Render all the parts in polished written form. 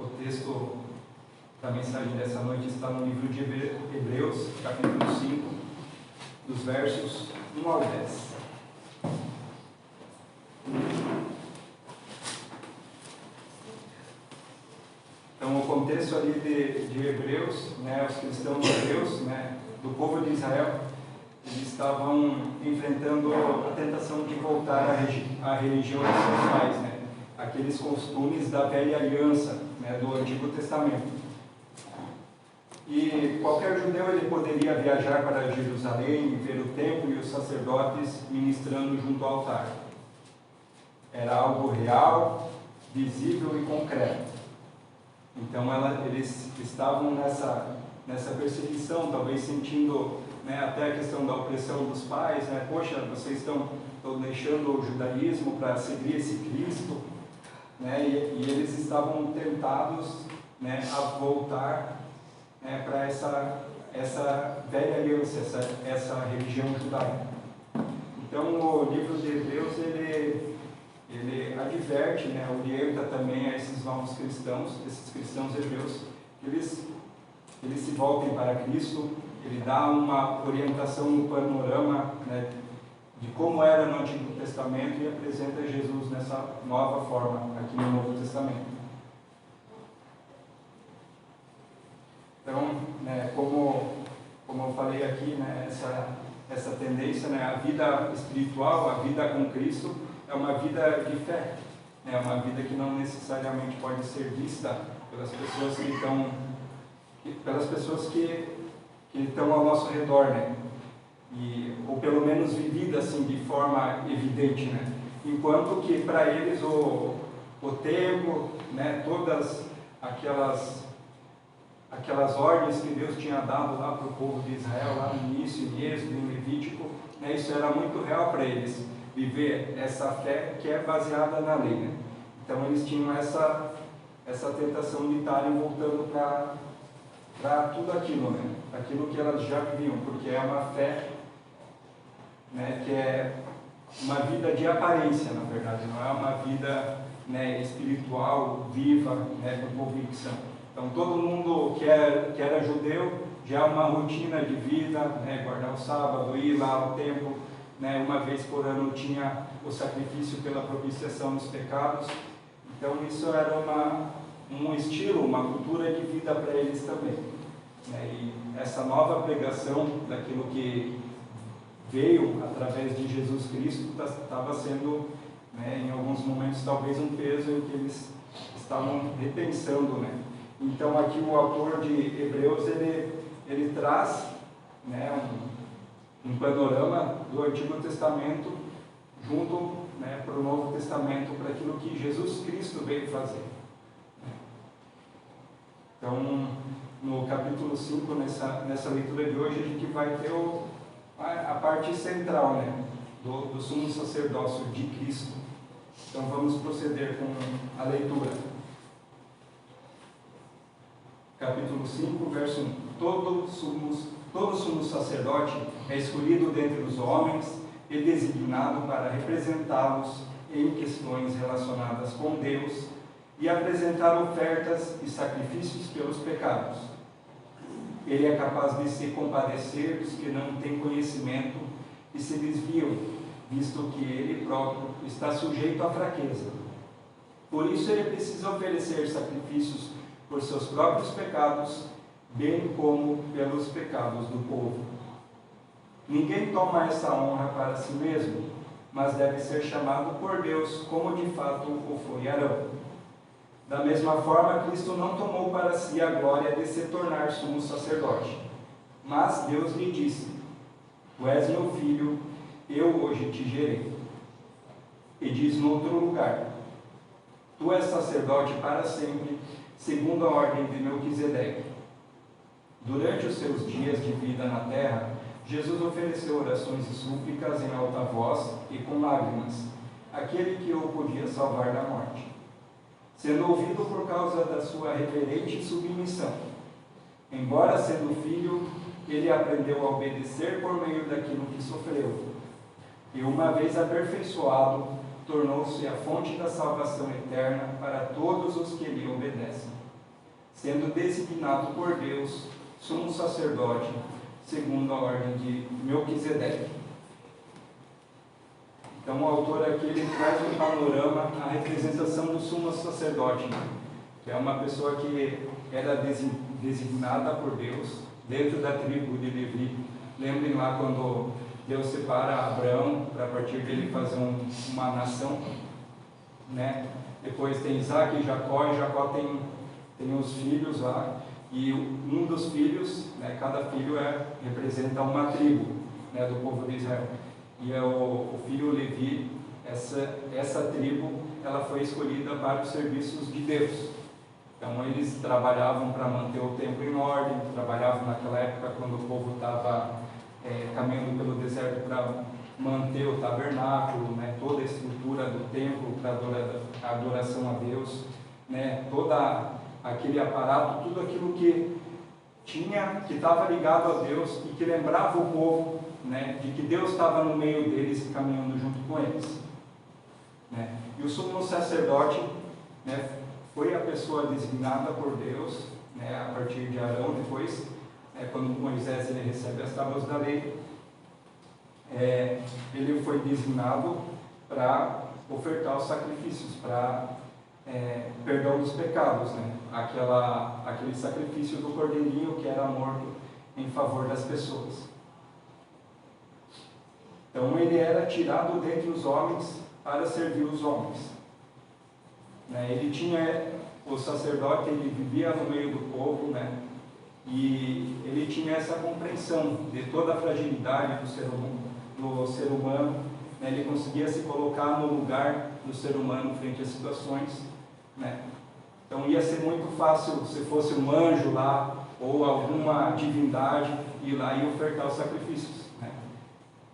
O texto da mensagem dessa noite está no livro de Hebreus, capítulo 5, dos versos 1 ao 10. Então, o contexto ali de Hebreus, né, os cristãos hebreus, né, do povo de Israel, eles estavam enfrentando a tentação de voltar à religião dos seus pais, né, aqueles costumes da velha aliança, né, do Antigo Testamento. E qualquer judeu ele poderia viajar para Jerusalém, ver o templo e os sacerdotes ministrando junto ao altar. Era algo real, visível e concreto. Então eles estavam nessa perseguição, talvez sentindo, né, até a questão da opressão dos pais, né? Poxa, vocês estão deixando o judaísmo para seguir esse Cristo, né? E eles estavam tentados, né, a voltar, né, para essa velha aliança, essa religião judaica. Então o livro de Hebreus ele adverte, né, orienta também a esses novos cristãos, esses cristãos hebreus, que eles se voltem para Cristo. Ele dá uma orientação no panorama, né, de como era no Antigo Testamento e apresenta Jesus nessa nova forma aqui no Novo Testamento. Então, né, como eu falei aqui, né, essa tendência, né, a vida espiritual, a vida com Cristo, é uma vida de fé, é uma vida que não necessariamente pode ser vista pelas pessoas que estão ao nosso redor, né? Ou pelo menos vivida assim de forma evidente, né? Enquanto que para eles o templo, né, todas aquelas ordens que Deus tinha dado lá para o povo de Israel, lá no início, em Êxodo, em Levítico, né, isso era muito real para eles, viver essa fé que é baseada na lei, né? Então eles tinham essa tentação de estarem voltando para tudo aquilo, né? Aquilo que elas já viviam, porque é uma fé, né, que é uma vida de aparência, na verdade, não é uma vida, né, espiritual, viva, né, com convicção. Então todo mundo que era judeu já é uma rotina de vida, né, guardar o sábado, ir lá ao templo, né, uma vez por ano tinha o sacrifício pela propiciação dos pecados. Então isso era um estilo, uma cultura de vida para eles também, né? E essa nova pregação daquilo que veio através de Jesus Cristo estava sendo, né, em alguns momentos talvez um peso em que eles estavam repensando, né? Então aqui o autor de Hebreus ele traz, né, um panorama do Antigo Testamento junto, né, para o Novo Testamento, para aquilo que Jesus Cristo veio fazer. Então, no capítulo 5, nessa leitura de hoje, a gente vai ter a parte central, né, do sumo sacerdócio de Cristo. Então, vamos proceder com a leitura. Capítulo 5, verso 1. Todo sumo sacerdote é escolhido dentre os homens e designado para representá-los em questões relacionadas com Deus e apresentar ofertas e sacrifícios pelos pecados. Ele é capaz de se compadecer dos que não têm conhecimento e se desviam, visto que ele próprio está sujeito à fraqueza. Por isso ele precisa oferecer sacrifícios por seus próprios pecados, bem como pelos pecados do povo. Ninguém toma essa honra para si mesmo, mas deve ser chamado por Deus, como de fato o foi Arão. Da mesma forma, Cristo não tomou para si a glória de se tornar sumo sacerdote. Mas Deus lhe disse: Tu és meu filho, eu hoje te gerei. E diz no outro lugar: Tu és sacerdote para sempre, segundo a ordem de Melquisedeque. Durante os seus dias de vida na terra, Jesus ofereceu orações e súplicas em alta voz e com lágrimas, àquele que o podia salvar da morte, sendo ouvido por causa da sua reverente submissão. Embora sendo filho, ele aprendeu a obedecer por meio daquilo que sofreu. E uma vez aperfeiçoado, tornou-se a fonte da salvação eterna para todos os que lhe obedecem. sendo designado por Deus sumo sacerdote, segundo a ordem de Melquisedeque. Então o autor aqui ele traz um panorama, a representação do sumo sacerdote, que é uma pessoa que era designada por Deus dentro da tribo de Levi. Lembrem lá quando Deus separa Abraão para a partir dele fazer uma nação, né? Depois tem Isaac e Jacó tem os filhos lá, e um dos filhos, né, cada filho representa uma tribo, né, do povo de Israel. E o filho Levi, essa tribo, ela foi escolhida para os serviços de Deus. Então eles trabalhavam para manter o templo em ordem, trabalhavam naquela época quando o povo estava caminhando pelo deserto para manter o tabernáculo, né, toda a estrutura do templo para a adoração a Deus, né, toda aquele aparato, tudo aquilo que estava ligado a Deus e que lembrava o povo, né, de que Deus estava no meio deles e caminhando junto com eles, né. E o sumo sacerdote, né, foi a pessoa designada por Deus, né, a partir de Arão. Depois, quando Moisés ele recebe as tábuas da lei, ele foi designado para ofertar os sacrifícios, para perdão dos pecados, né? Aquele sacrifício do cordeirinho que era morto em favor das pessoas. Então ele era tirado dentre os homens para servir os homens, né? Ele tinha, o sacerdote, ele vivia no meio do povo, né? E ele tinha essa compreensão de toda a fragilidade do ser humano, né? Ele conseguia se colocar no lugar do ser humano frente às situações, né? Então ia ser muito fácil se fosse um anjo lá ou alguma divindade ir lá e ofertar os sacrifícios, né?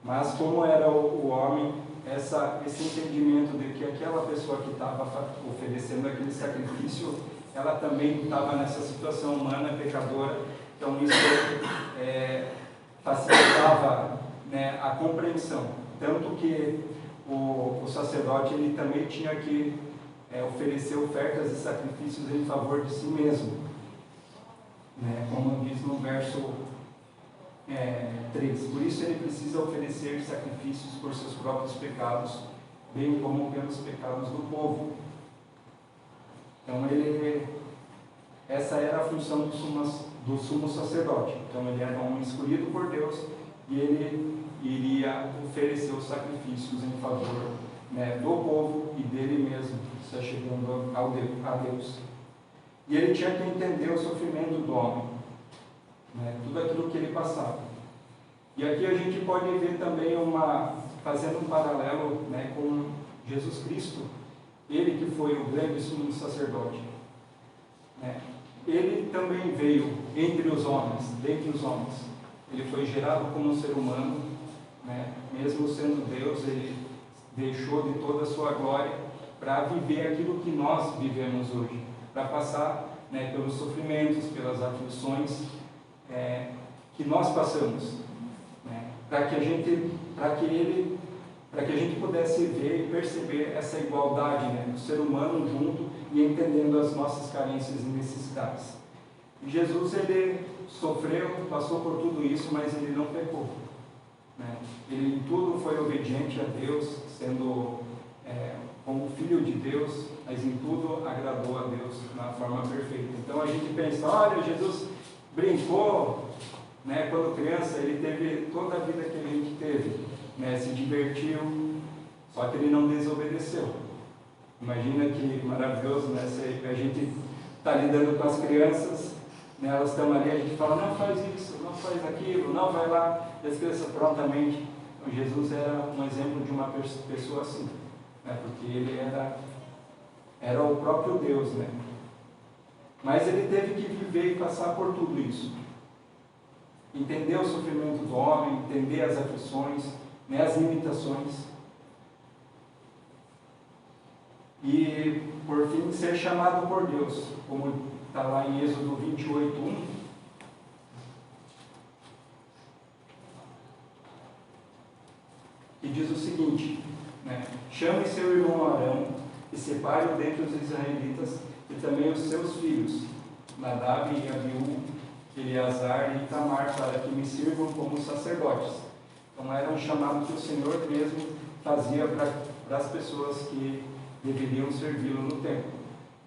Mas como era o homem, esse entendimento de que aquela pessoa que estava oferecendo aquele sacrifício, ela também estava nessa situação humana, pecadora. Então isso facilitava, né, a compreensão. Tanto que o sacerdote ele também tinha que oferecer ofertas e sacrifícios em favor de si mesmo, né, como diz no verso 3. Por isso ele precisa oferecer sacrifícios por seus próprios pecados, bem como pelos pecados do povo. Então essa era a função do sumo sacerdote. Então ele era um escolhido por Deus e ele iria oferecer os sacrifícios em favor, né, do povo e dele mesmo, se chegando a Deus. E ele tinha que entender o sofrimento do homem, né, tudo aquilo que ele passava. E aqui a gente pode ver também fazendo um paralelo, né, com Jesus Cristo, ele que foi o grande sumo sacerdote, né. Ele também veio dentre os homens. Ele foi gerado como um ser humano, né, mesmo sendo Deus, ele deixou de toda a sua glória para viver aquilo que nós vivemos hoje, para passar, né, pelos sofrimentos, pelas aflições que nós passamos, né, para que a gente pudesse ver e perceber essa igualdade, né, do ser humano junto e entendendo as nossas carências e necessidades. E Jesus, ele sofreu, passou por tudo isso, mas ele não pecou, né? Ele em tudo foi obediente a Deus, sendo como filho de Deus, mas em tudo agradou a Deus na forma perfeita. Então a gente pensa, olha, Jesus brincou, né, quando criança, ele teve toda a vida que a gente teve, né, se divertiu, só que ele não desobedeceu. Imagina que maravilhoso, né, se a gente está lidando com as crianças, né, elas estão ali, a gente fala, não faz isso, não faz aquilo, não vai lá, e as crianças prontamente. Então, Jesus era um exemplo de uma pessoa assim, né, porque ele era o próprio Deus, né? Mas ele teve que viver e passar por tudo isso. Entender o sofrimento do homem, entender as aflições, né, as limitações. E, por fim, ser chamado por Deus, como está lá em Êxodo 28:1. Que diz o seguinte, né, chame seu irmão Arão e separe-o dentre os israelitas e também os seus filhos, Nadab e Abiú, Eleazar e Itamar, para que me sirvam como sacerdotes. Então era um chamado que o Senhor mesmo fazia para as pessoas que deveriam servi-lo no templo.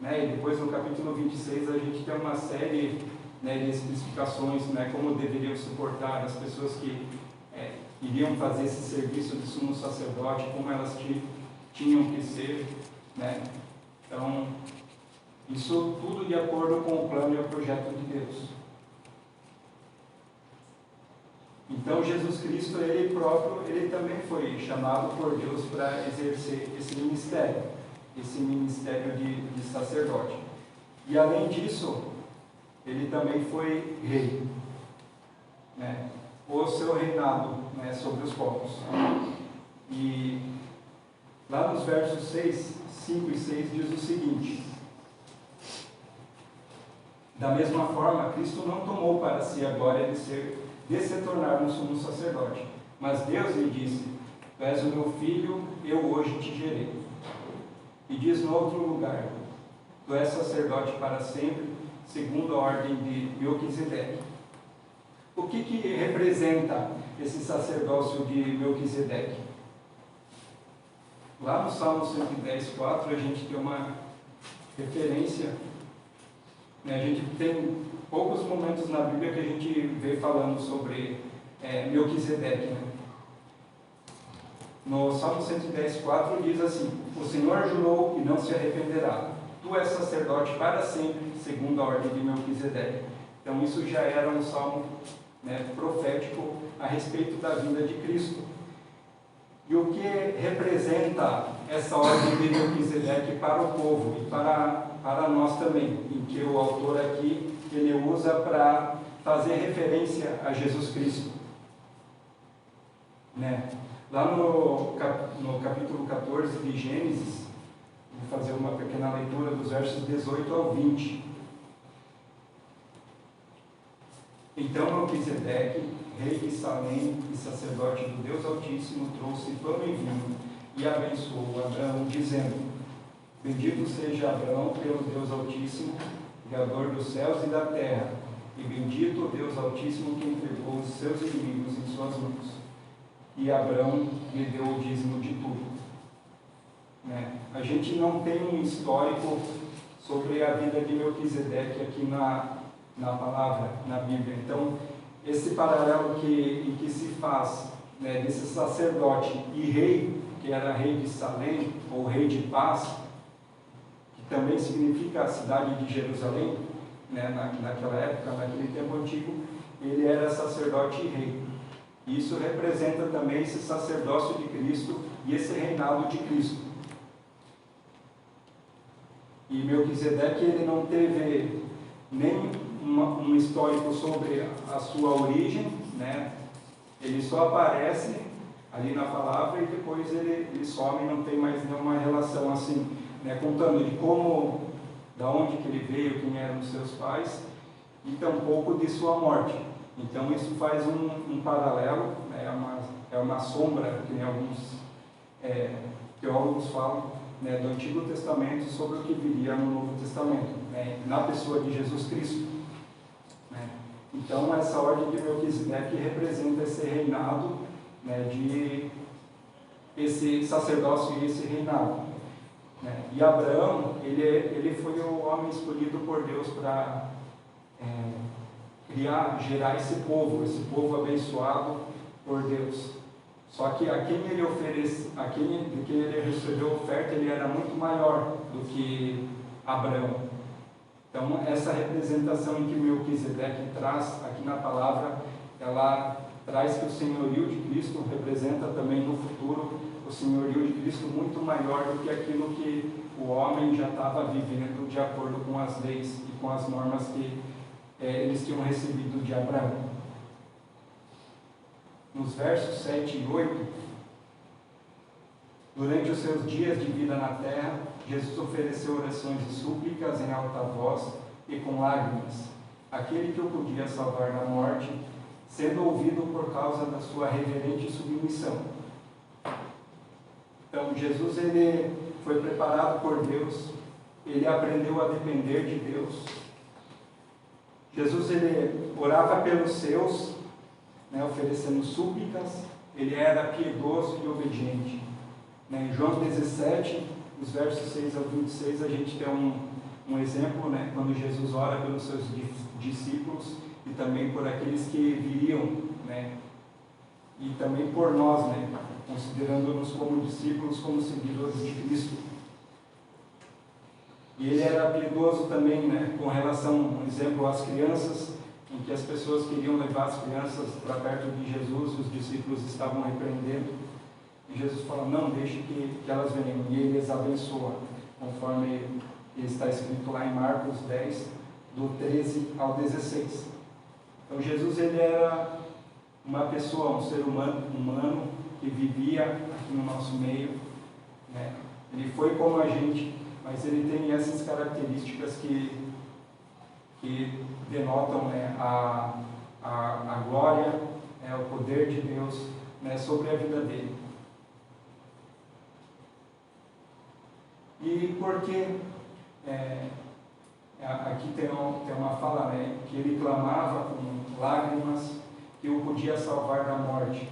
E depois no capítulo 26 a gente tem uma série de especificações, como deveriam se portar as pessoas que iriam fazer esse serviço de sumo sacerdote, como elas tinham que ser. Então, isso tudo de acordo com o plano e o projeto de Deus. Então, Jesus Cristo, Ele próprio, Ele também foi chamado por Deus para exercer esse ministério de sacerdote. E, além disso, Ele também foi rei, o seu reinado sobre os povos. E lá nos versos 5 e 6 diz o seguinte: da mesma forma, Cristo não tomou para si a glória de se tornar um sumo sacerdote, mas Deus lhe disse: tu és o meu filho, eu hoje te gerei. E diz no outro lugar: tu és sacerdote para sempre, segundo a ordem de Melquisedeque. O que representa esse sacerdócio de Melquisedeque? Lá no Salmo 110:4 a gente tem uma referência. A gente tem poucos momentos na Bíblia que a gente vê falando sobre Melquisedeque. No Salmo 110:4 diz assim: o Senhor jurou e não se arrependerá. Tu és sacerdote para sempre, segundo a ordem de Melquisedeque. Então isso já era um salmo profético a respeito da vinda de Cristo. E o que representa essa ordem de Melquisedeque para o povo e para nós também, em que o autor aqui ele usa para fazer referência a Jesus Cristo. Lá no capítulo 14 de Gênesis, vou fazer uma pequena leitura dos versos 18 ao 20. Então Melquisedeque, rei de Salém e sacerdote do Deus Altíssimo, trouxe pão e vinho e abençoou Abraão, dizendo: bendito seja Abraão pelo Deus Altíssimo, Criador dos céus e da terra, e bendito o Deus Altíssimo que entregou os seus inimigos em suas mãos. E Abraão lhe deu o dízimo de tudo. A gente não tem um histórico sobre a vida de Melquisedeque aqui na palavra, na Bíblia. Então, esse paralelo que se faz desse sacerdote e rei, que era rei de Salém, ou rei de paz, que também significa a cidade de Jerusalém, naquela época, naquele tempo antigo, ele era sacerdote e rei. Isso representa também esse sacerdócio de Cristo e esse reinado de Cristo. E Melquisedeque, ele não teve nem um histórico sobre a sua origem, ele só aparece ali na palavra e depois ele some, não tem mais nenhuma relação assim, contando de como, da onde que ele veio, quem eram os seus pais, e tampouco de sua morte. Então isso faz um paralelo, é uma sombra, que nem alguns teólogos falam, do Antigo Testamento sobre o que viria no Novo Testamento, na pessoa de Jesus Cristo. Então essa ordem de Melquisedeque representa esse reinado, esse sacerdócio e esse reinado. E Abraão, ele foi o homem escolhido por Deus para gerar esse povo abençoado por Deus. Só que a quem ele de quem ele recebeu oferta, ele era muito maior do que Abraão. Então, essa representação em que Melquisedeque traz aqui na palavra, ela traz que o senhorio de Cristo representa também no futuro o senhorio de Cristo muito maior do que aquilo que o homem já estava vivendo de acordo com as leis e com as normas que eles tinham recebido de Abraão. Nos versos 7 e 8, durante os seus dias de vida na terra, Jesus ofereceu orações e súplicas em alta voz e com lágrimas, aquele que o podia salvar da morte, sendo ouvido por causa da sua reverente submissão. Então, Jesus, ele foi preparado por Deus, ele aprendeu a depender de Deus, Jesus ele orava pelos seus, né, oferecendo súplicas, ele era piedoso e obediente. Né? Em João 17, os versos 6 ao 26, a gente tem um exemplo, né, quando Jesus ora pelos seus discípulos e também por aqueles que viriam, né, e também por nós, né, considerando-nos como discípulos, como seguidores de Cristo. E ele era piedoso também, né, com relação, por exemplo, às crianças, em que as pessoas queriam levar as crianças para perto de Jesus, os discípulos estavam repreendendo, e Jesus fala, não, deixe que elas venham, e ele as abençoa, conforme está escrito lá em Marcos 10, do 13 ao 16. Então Jesus ele era uma pessoa, um ser humano que vivia aqui no nosso meio, né? Ele foi como a gente, mas ele tem essas características que denotam, né, a glória, né, o poder de Deus, né, sobre a vida dele. E porque aqui tem uma fala, né, que ele clamava com lágrimas que o podia salvar da morte.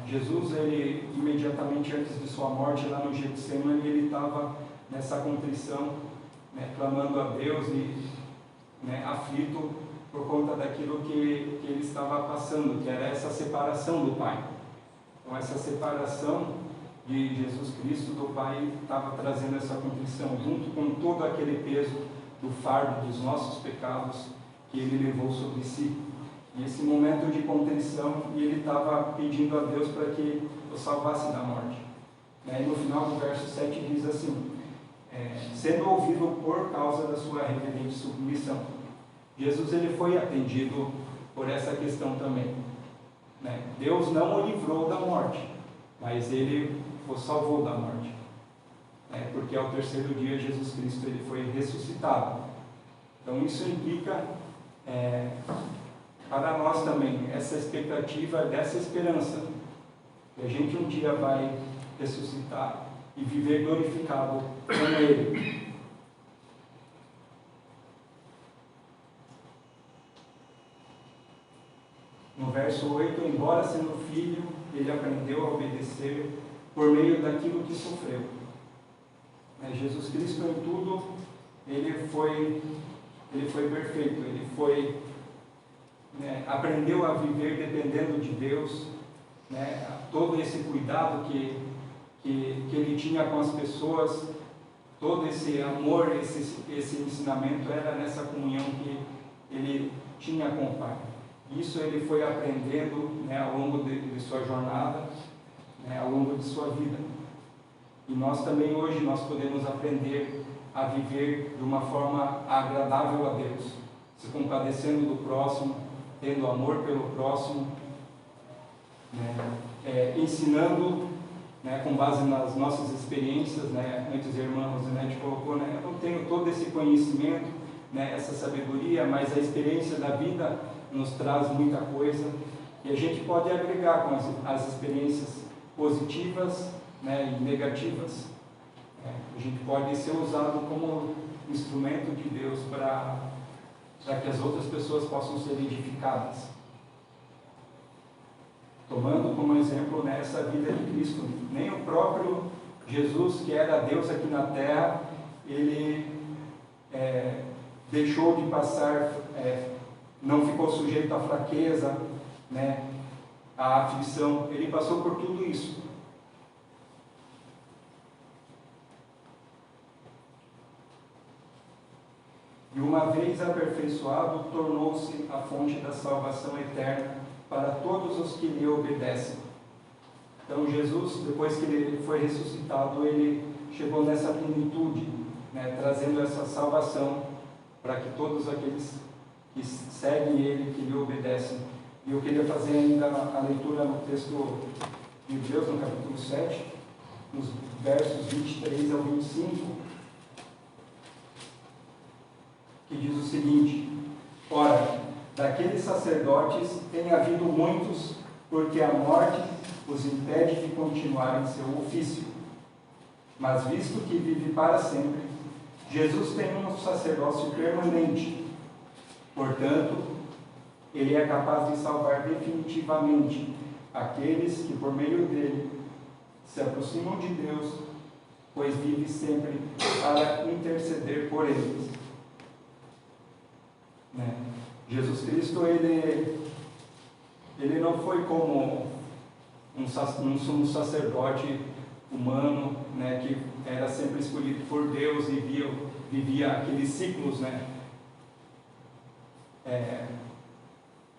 Jesus, ele imediatamente antes de sua morte lá no Getsemane, ele estava nessa contrição, né, clamando a Deus e, né, aflito por conta daquilo que ele estava passando, que era essa separação do Pai. Então essa separação de Jesus Cristo do Pai estava trazendo essa contrição, junto com todo aquele peso do fardo dos nossos pecados que ele levou sobre si. E esse momento de contrição, ele estava pedindo a Deus para que o salvasse da morte. E no final do verso 7 diz assim, sendo ouvido por causa da sua reverente submissão. Jesus ele foi atendido por essa questão também. Deus não o livrou da morte, mas ele o salvou da morte. Porque ao terceiro dia Jesus Cristo ele foi ressuscitado. Então isso implica para nós também essa expectativa dessa esperança, que a gente um dia vai ressuscitar e viver glorificado com Ele. No verso 8, embora sendo filho, ele aprendeu a obedecer por meio daquilo que sofreu. Jesus Cristo em tudo, ele foi perfeito, ele foi, aprendeu a viver dependendo de Deus, todo esse cuidado que ele tinha com as pessoas, todo esse amor, esse ensinamento era nessa comunhão que ele tinha com o Pai. Isso ele foi aprendendo, ao longo de sua jornada, ao longo de sua vida. E nós também hoje nós podemos aprender a viver de uma forma agradável a Deus, se compadecendo do próximo, tendo amor pelo próximo, ensinando, com base nas nossas experiências, antes a irmã Rosinete colocou, eu não tenho todo esse conhecimento, essa sabedoria, mas a experiência da vida nos traz muita coisa, e a gente pode agregar com as experiências positivas, e negativas. A gente pode ser usado como instrumento de Deus para que as outras pessoas possam ser edificadas. Tomando como exemplo essa vida de Cristo, nem o próprio Jesus, que era Deus aqui na terra, ele deixou de passar, não ficou sujeito à fraqueza, à aflição, ele passou por tudo isso. E uma vez aperfeiçoado, tornou-se a fonte da salvação eterna para todos os que lhe obedecem. Então Jesus, depois que ele foi ressuscitado, ele chegou nessa plenitude, trazendo essa salvação para que todos aqueles que seguem ele, que lhe obedecem. E eu queria fazer ainda a leitura no texto de Hebreus, no capítulo 7, nos versos 23 ao 25, que diz o seguinte: ora, daqueles sacerdotes tem havido muitos, porque a morte os impede de continuar em seu ofício. Mas visto que vive para sempre, Jesus tem um sacerdócio permanente, Portanto, ele é capaz de salvar definitivamente aqueles que, por meio dele, se aproximam de Deus, pois vive sempre para interceder por eles. Né? Jesus Cristo, ele não foi como um sumo sacerdote humano, né, que era sempre escolhido por Deus e vivia aqueles ciclos, né?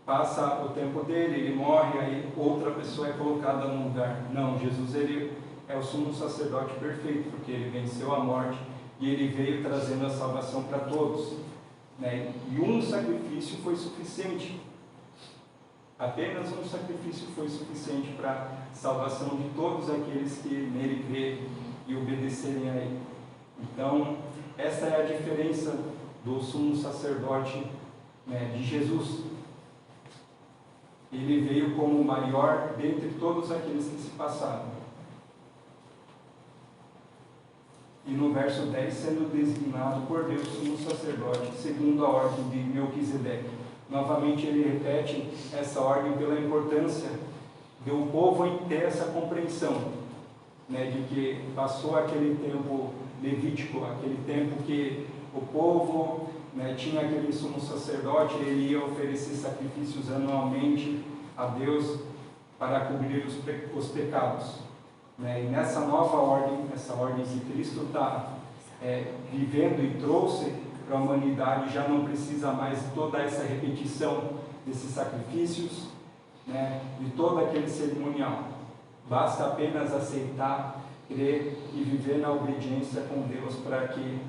Passa o tempo dele, ele morre, aí outra pessoa é colocada no lugar. Não, Jesus, ele é o sumo sacerdote perfeito, porque ele venceu a morte e ele veio trazendo a salvação para todos, né? E um sacrifício foi suficiente. Apenas um sacrifício foi suficiente para a salvação de todos aqueles que nele crêem e obedecerem a ele. Então, essa é a diferença do sumo sacerdote, né, de Jesus. Ele veio como o maior dentre todos aqueles que se passaram. E no verso 10, sendo designado por Deus sumo sacerdote, segundo a ordem de Melquisedeque. Novamente ele repete essa ordem pela importância do povo ter essa compreensão, né, de que passou aquele tempo levítico, aquele tempo que o povo, né, tinha aquele sumo sacerdote, ele ia oferecer sacrifícios anualmente a Deus para cobrir os pecados. Né? E nessa nova ordem, essa ordem que Cristo está vivendo e trouxe para a humanidade, já não precisa mais de toda essa repetição desses sacrifícios, né, de todo aquele cerimonial. Basta apenas aceitar, crer e viver na obediência com Deus para que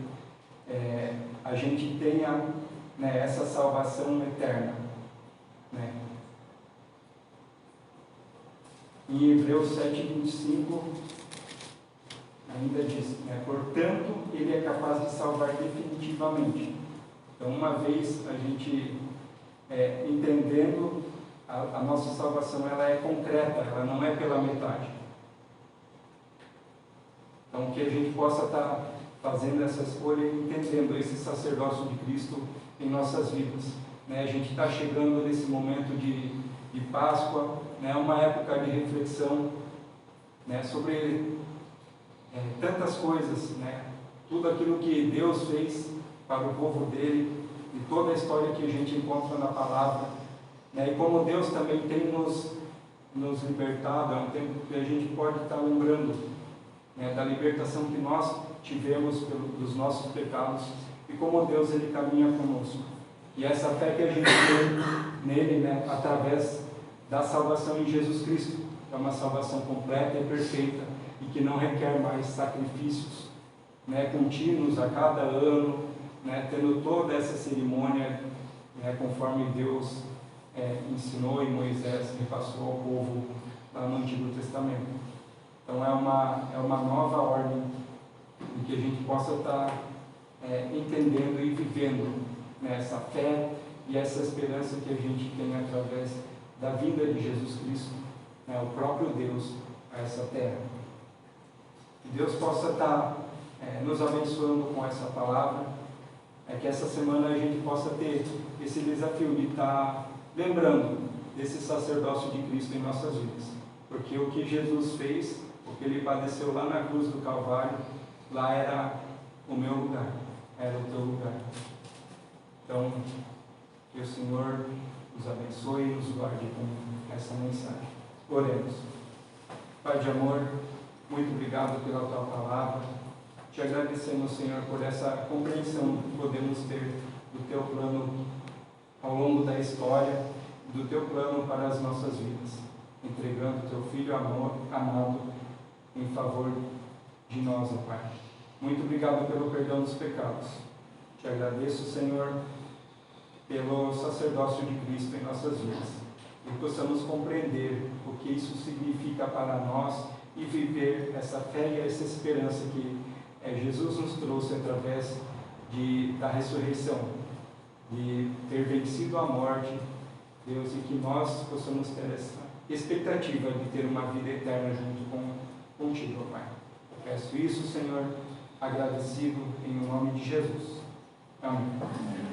a gente tenha, né, essa salvação eterna. Né? Em Hebreus 7:25 ainda diz, né, portanto, ele é capaz de salvar definitivamente. Então, uma vez a gente entendendo, a nossa salvação, ela é concreta, ela não é pela metade. Então, que a gente possa estar fazendo essa escolha e entendendo esse sacerdócio de Cristo em nossas vidas. Né? A gente está chegando nesse momento de Páscoa, né? Uma época de reflexão, né, sobre tantas coisas, né? Tudo aquilo que Deus fez para o povo dele e toda a história que a gente encontra na palavra, né? E como Deus também tem nos libertado. É um tempo que a gente pode estar lembrando, né, da libertação que nós tivemos dos nossos pecados e como Deus ele caminha conosco. E essa fé que a gente tem nele, né, através da salvação em Jesus Cristo, é uma salvação completa e perfeita e que não requer mais sacrifícios, né, contínuos a cada ano, né, tendo toda essa cerimônia, né, conforme Deus ensinou e Moisés repassou ao povo lá no Antigo Testamento. Então é uma nova ordem em que a gente possa estar entendendo e vivendo, né, essa fé e essa esperança que a gente tem através da vinda de Jesus Cristo, né, o próprio Deus a essa terra. Que Deus possa estar nos abençoando com essa palavra, que essa semana a gente possa ter esse desafio de estar lembrando desse sacerdócio de Cristo em nossas vidas, porque o que Jesus fez, o que ele padeceu lá na cruz do Calvário, lá era o meu lugar, era o teu lugar. Então, que o Senhor nos abençoe e nos guarde com essa mensagem. Oremos. Pai de amor, muito obrigado pela tua palavra. Te agradecemos, Senhor, por essa compreensão que podemos ter do teu plano ao longo da história, do teu plano para as nossas vidas, entregando teu Filho amado em favor de nós, ó Pai. Muito obrigado pelo perdão dos pecados. Te agradeço, Senhor, pelo sacerdócio de Cristo em nossas vidas, e possamos compreender o que isso significa para nós e viver essa fé e essa esperança que Jesus nos trouxe através da ressurreição, de ter vencido a morte, Deus, e que nós possamos ter essa expectativa de ter uma vida eterna junto contigo, Pai. Eu peço isso, Senhor, agradecido em nome de Jesus. Amém.